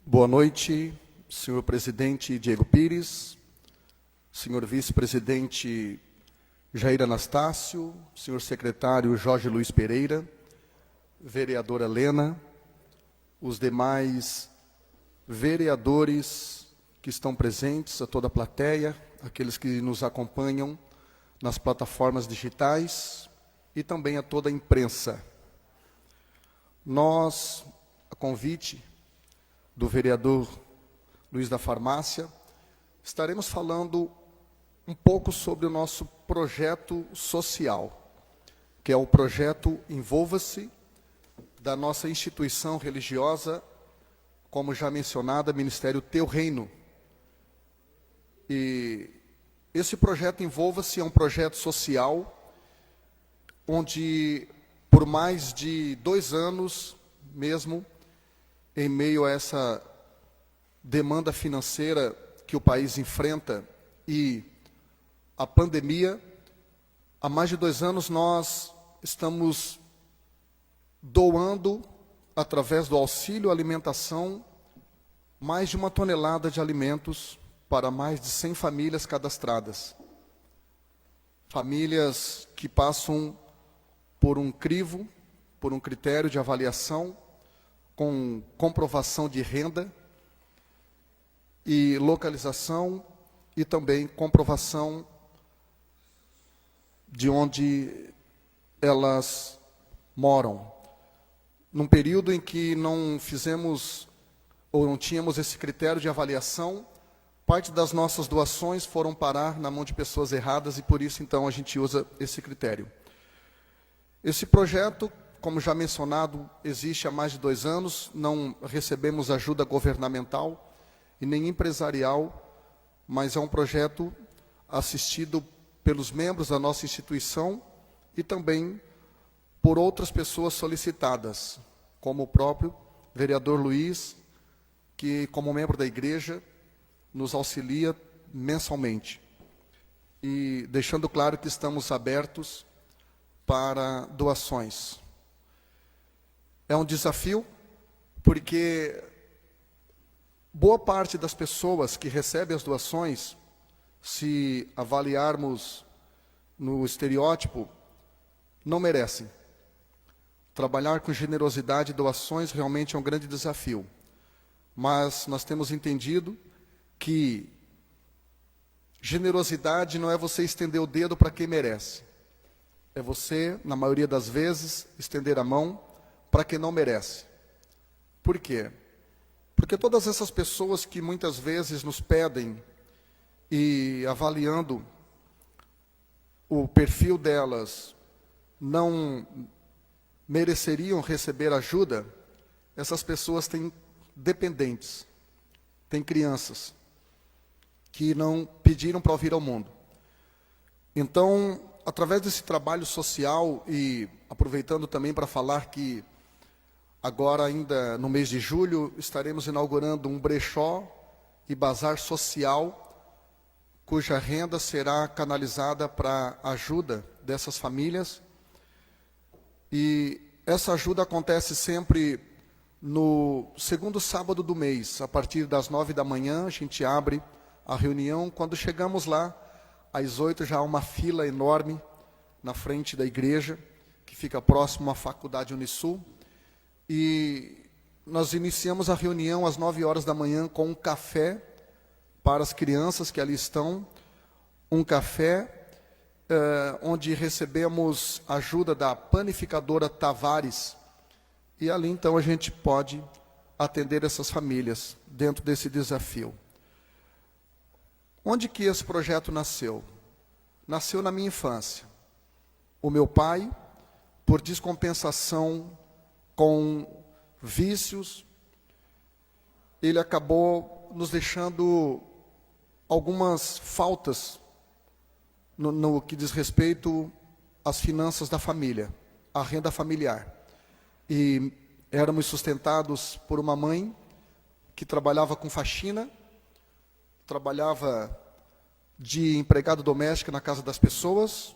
Boa noite, senhor presidente Diego Pires, senhor vice-presidente Jair Anastácio, senhor secretário Jorge Luiz Pereira, vereadora Lena, os demais vereadores que estão presentes, a toda a plateia, aqueles que nos acompanham nas plataformas digitais e também a toda a imprensa. Nós, a convite do vereador Luiz da Farmácia, estaremos falando um pouco sobre o nosso projeto social, que é o projeto Envolva-se, da nossa instituição religiosa, como já mencionada, Ministério Teu Reino. E esse projeto Envolva-se é um projeto social, onde por mais de 2 anos mesmo, em meio a essa demanda financeira que o país enfrenta e a pandemia, há mais de 2 anos nós estamos doando, através do auxílio alimentação, mais de 1 tonelada de alimentos para mais de 100 famílias cadastradas. Famílias que passam por um crivo, por um critério de avaliação, com comprovação de renda e localização e também comprovação de onde elas moram. Num período em que não fizemos ou não tínhamos esse critério de avaliação, parte das nossas doações foram parar na mão de pessoas erradas e por isso então a gente usa esse critério. Esse projeto, como já mencionado, existe há mais de 2 anos, não recebemos ajuda governamental e nem empresarial, mas é um projeto assistido pelos membros da nossa instituição e também por outras pessoas solicitadas, como o próprio vereador Luiz, que como membro da igreja nos auxilia mensalmente. E deixando claro que estamos abertos para doações. É um desafio, porque boa parte das pessoas que recebem as doações, se avaliarmos no estereótipo, não merecem. Trabalhar com generosidade e doações realmente é um grande desafio. Mas nós temos entendido que generosidade não é você estender o dedo para quem merece. É você, na maioria das vezes, estender a mão para quem não merece. Por quê? Porque todas essas pessoas que muitas vezes nos pedem e avaliando o perfil delas não mereceriam receber ajuda, essas pessoas têm dependentes, têm crianças que não pediram para vir ao mundo. Então, através desse trabalho social e aproveitando também para falar que agora, ainda no mês de julho, estaremos inaugurando um brechó e bazar social, cuja renda será canalizada para a ajuda dessas famílias. E essa ajuda acontece sempre no 2º sábado do mês, a partir das 9 da manhã, a gente abre a reunião. Quando chegamos lá, às 8 já há uma fila enorme na frente da igreja, que fica próximo à Faculdade Unisul. E nós iniciamos a reunião às 9 horas da manhã com um café para as crianças que ali estão, um café onde recebemos ajuda da panificadora Tavares, e ali então a gente pode atender essas famílias dentro desse desafio. Onde que esse projeto nasceu? Nasceu na minha infância. O meu pai, por descompensação com vícios, ele acabou nos deixando algumas faltas no que diz respeito às finanças da família, à renda familiar. E éramos sustentados por uma mãe que trabalhava com faxina, trabalhava de empregado doméstico na casa das pessoas,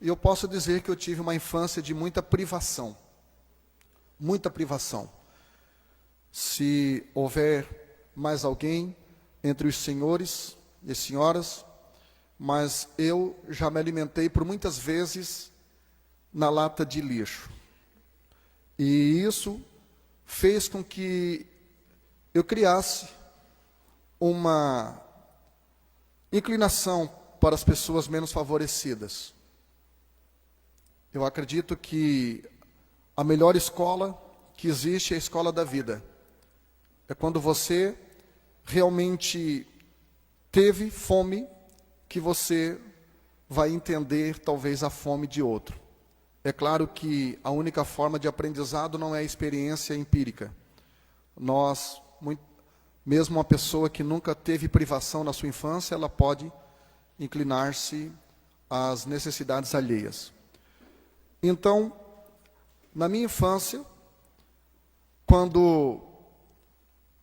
e eu posso dizer que eu tive uma infância de muita privação. Muita privação. Se houver mais alguém entre os senhores e senhoras, mas eu já me alimentei por muitas vezes na lata de lixo. E isso fez com que eu criasse uma inclinação para as pessoas menos favorecidas. Eu acredito que a melhor escola que existe é a escola da vida. É quando você realmente teve fome que você vai entender talvez a fome de outro. É claro que a única forma de aprendizado não é a experiência empírica. Mesmo uma pessoa que nunca teve privação na sua infância, ela pode inclinar-se às necessidades alheias. Então, na minha infância, quando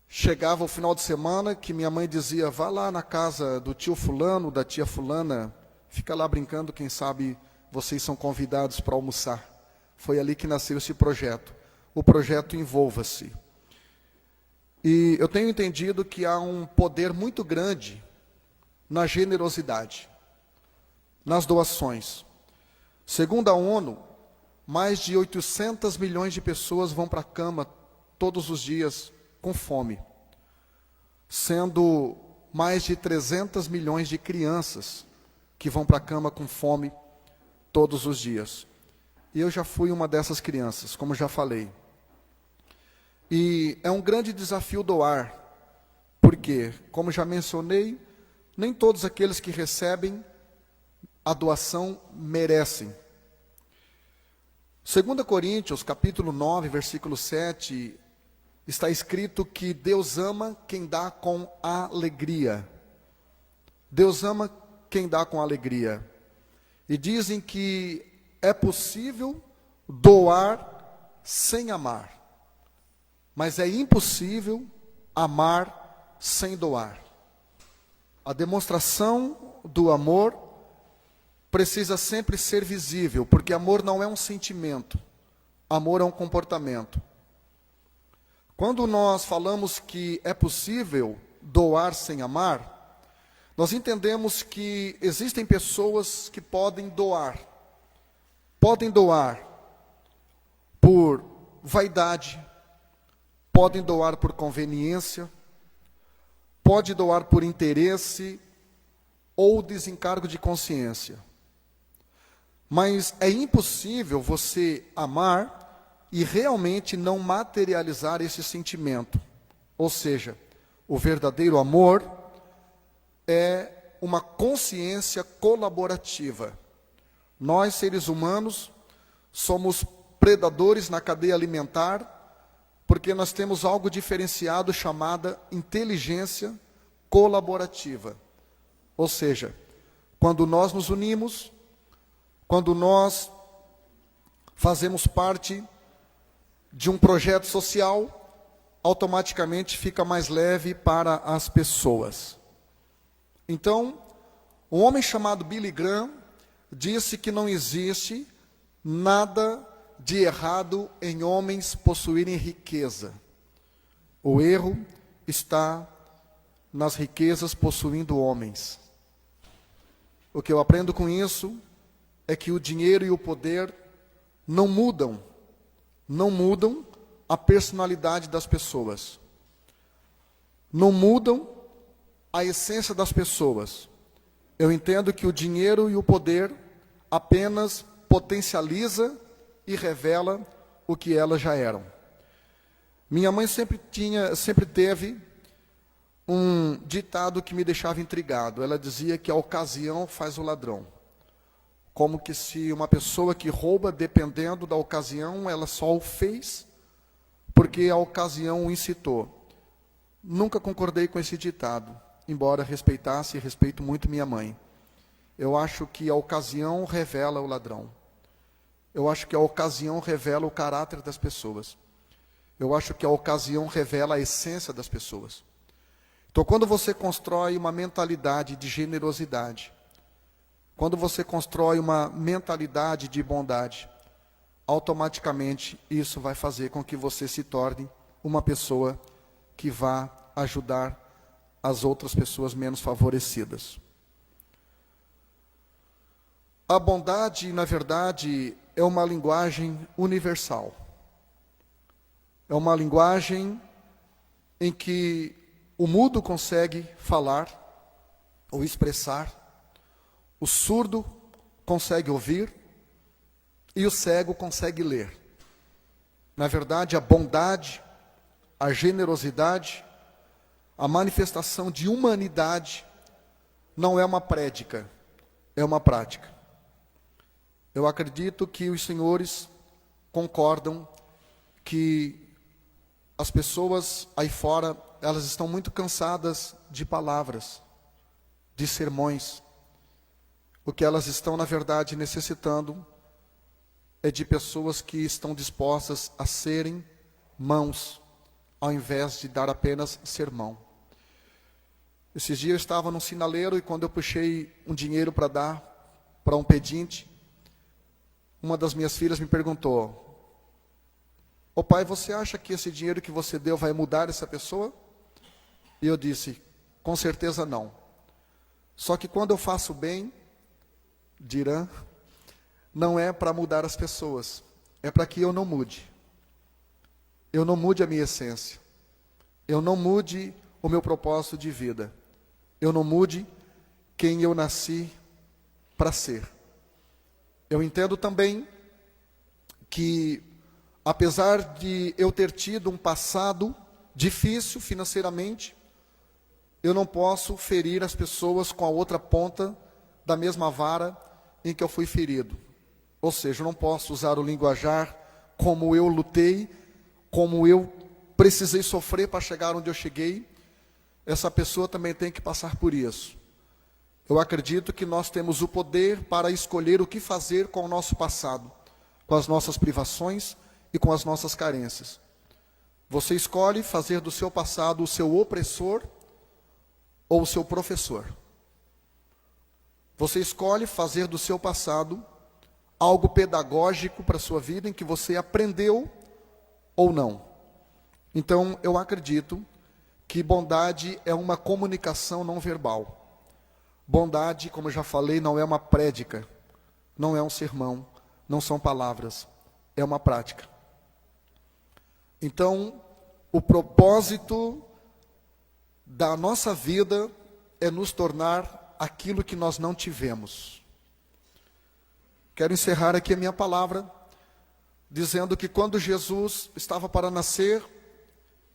chegava o final de semana, que minha mãe dizia, vá lá na casa do tio fulano, da tia fulana, fica lá brincando, quem sabe vocês são convidados para almoçar. Foi ali que nasceu esse projeto. O projeto Envolva-se. E eu tenho entendido que há um poder muito grande na generosidade, nas doações. Segundo a ONU, mais de 800 milhões de pessoas vão para a cama todos os dias com fome, sendo mais de 300 milhões de crianças que vão para a cama com fome todos os dias. E eu já fui uma dessas crianças, como já falei. E é um grande desafio doar, porque, como já mencionei, nem todos aqueles que recebem a doação merecem. 2 Coríntios, capítulo 9, versículo 7, está escrito que Deus ama quem dá com alegria. Deus ama quem dá com alegria. E dizem que é possível doar sem amar. Mas é impossível amar sem doar. A demonstração do amor precisa sempre ser visível, porque amor não é um sentimento, amor é um comportamento. Quando nós falamos que é possível doar sem amar, nós entendemos que existem pessoas que podem doar por vaidade, podem doar por conveniência, pode doar por interesse ou desencargo de consciência. Mas é impossível você amar e realmente não materializar esse sentimento. Ou seja, o verdadeiro amor é uma consciência colaborativa. Nós, seres humanos, somos predadores na cadeia alimentar, porque nós temos algo diferenciado chamada inteligência colaborativa. Ou seja, quando nós nos unimos, quando nós fazemos parte de um projeto social, automaticamente fica mais leve para as pessoas. Então, um homem chamado Billy Graham disse que não existe nada de errado em homens possuírem riqueza. O erro está nas riquezas possuindo homens. O que eu aprendo com isso é que o dinheiro e o poder não mudam a personalidade das pessoas. Não mudam a essência das pessoas. Eu entendo que o dinheiro e o poder apenas potencializa e revela o que elas já eram. Minha mãe sempre teve um ditado que me deixava intrigado. Ela dizia que a ocasião faz o ladrão. Como que se uma pessoa que rouba, dependendo da ocasião, ela só o fez porque a ocasião o incitou. Nunca concordei com esse ditado, embora respeitasse e respeito muito minha mãe. Eu acho que a ocasião revela o ladrão. Eu acho que a ocasião revela o caráter das pessoas. Eu acho que a ocasião revela a essência das pessoas. Então, quando você constrói uma mentalidade de generosidade, quando você constrói uma mentalidade de bondade, automaticamente isso vai fazer com que você se torne uma pessoa que vá ajudar as outras pessoas menos favorecidas. A bondade, na verdade, é uma linguagem universal. É uma linguagem em que o mudo consegue falar ou expressar, o surdo consegue ouvir e o cego consegue ler. Na verdade, a bondade, a generosidade, a manifestação de humanidade não é uma prédica, é uma prática. Eu acredito que os senhores concordam que as pessoas aí fora, elas estão muito cansadas de palavras, de sermões. O que elas estão, na verdade, necessitando é de pessoas que estão dispostas a serem mãos, ao invés de dar apenas sermão. Esses dias eu estava num sinaleiro e quando eu puxei um dinheiro para dar para um pedinte, uma das minhas filhas me perguntou: ô pai, você acha que esse dinheiro que você deu vai mudar essa pessoa? E eu disse: com certeza não. Só que quando eu faço bem, dirão, não é para mudar as pessoas, é para que eu não mude. Eu não mude a minha essência. Eu não mude o meu propósito de vida. Eu não mude quem eu nasci para ser. Eu entendo também que, apesar de eu ter tido um passado difícil financeiramente, eu não posso ferir as pessoas com a outra ponta da mesma vara em que eu fui ferido. Ou seja, eu não posso usar o linguajar como eu lutei, como eu precisei sofrer para chegar onde eu cheguei. Essa pessoa também tem que passar por isso. Eu acredito que nós temos o poder para escolher o que fazer com o nosso passado, com as nossas privações e com as nossas carências. Você escolhe fazer do seu passado o seu opressor ou o seu professor. Você escolhe fazer do seu passado algo pedagógico para a sua vida, em que você aprendeu ou não. Então, eu acredito que bondade é uma comunicação não verbal. Bondade, como eu já falei, não é uma prédica, não é um sermão, não são palavras, é uma prática. Então, o propósito da nossa vida é nos tornar aquilo que nós não tivemos. Quero encerrar aqui a minha palavra, dizendo que quando Jesus estava para nascer,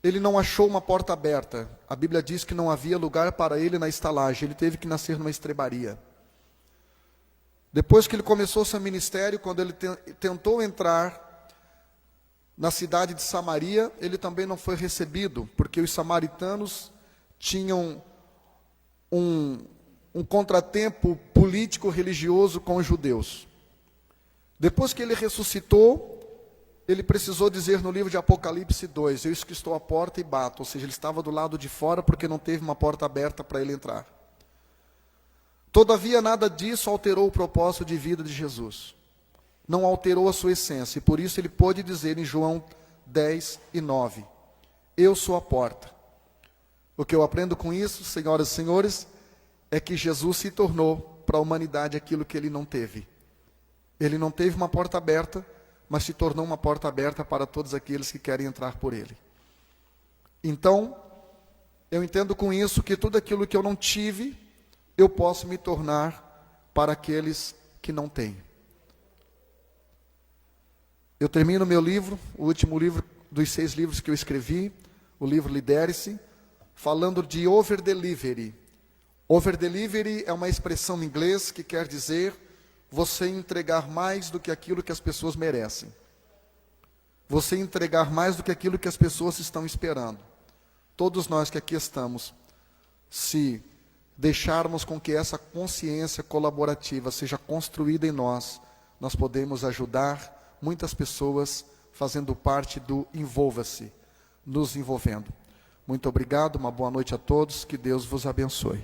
ele não achou uma porta aberta. A Bíblia diz que não havia lugar para ele na estalagem, ele teve que nascer numa estrebaria. Depois que ele começou seu ministério, quando ele tentou entrar na cidade de Samaria, ele também não foi recebido, porque os samaritanos tinham um contratempo político-religioso com os judeus. Depois que ele ressuscitou, ele precisou dizer no livro de Apocalipse 2, eu que estou à porta e bato, ou seja, ele estava do lado de fora porque não teve uma porta aberta para ele entrar. Todavia, nada disso alterou o propósito de vida de Jesus. Não alterou a sua essência, e por isso ele pôde dizer em João 10:9, eu sou a porta. O que eu aprendo com isso, senhoras e senhores, é que Jesus se tornou para a humanidade aquilo que ele não teve. Ele não teve uma porta aberta, mas se tornou uma porta aberta para todos aqueles que querem entrar por ele. Então, eu entendo com isso que tudo aquilo que eu não tive, eu posso me tornar para aqueles que não têm. Eu termino meu livro, o último livro dos 6 livros que eu escrevi, o livro Lidere-se, falando de over-delivery. Over-delivery é uma expressão em inglês que quer dizer você entregar mais do que aquilo que as pessoas merecem. Você entregar mais do que aquilo que as pessoas estão esperando. Todos nós que aqui estamos, se deixarmos com que essa consciência colaborativa seja construída em nós, nós podemos ajudar muitas pessoas fazendo parte do envolva-se, nos envolvendo. Muito obrigado, uma boa noite a todos, que Deus vos abençoe.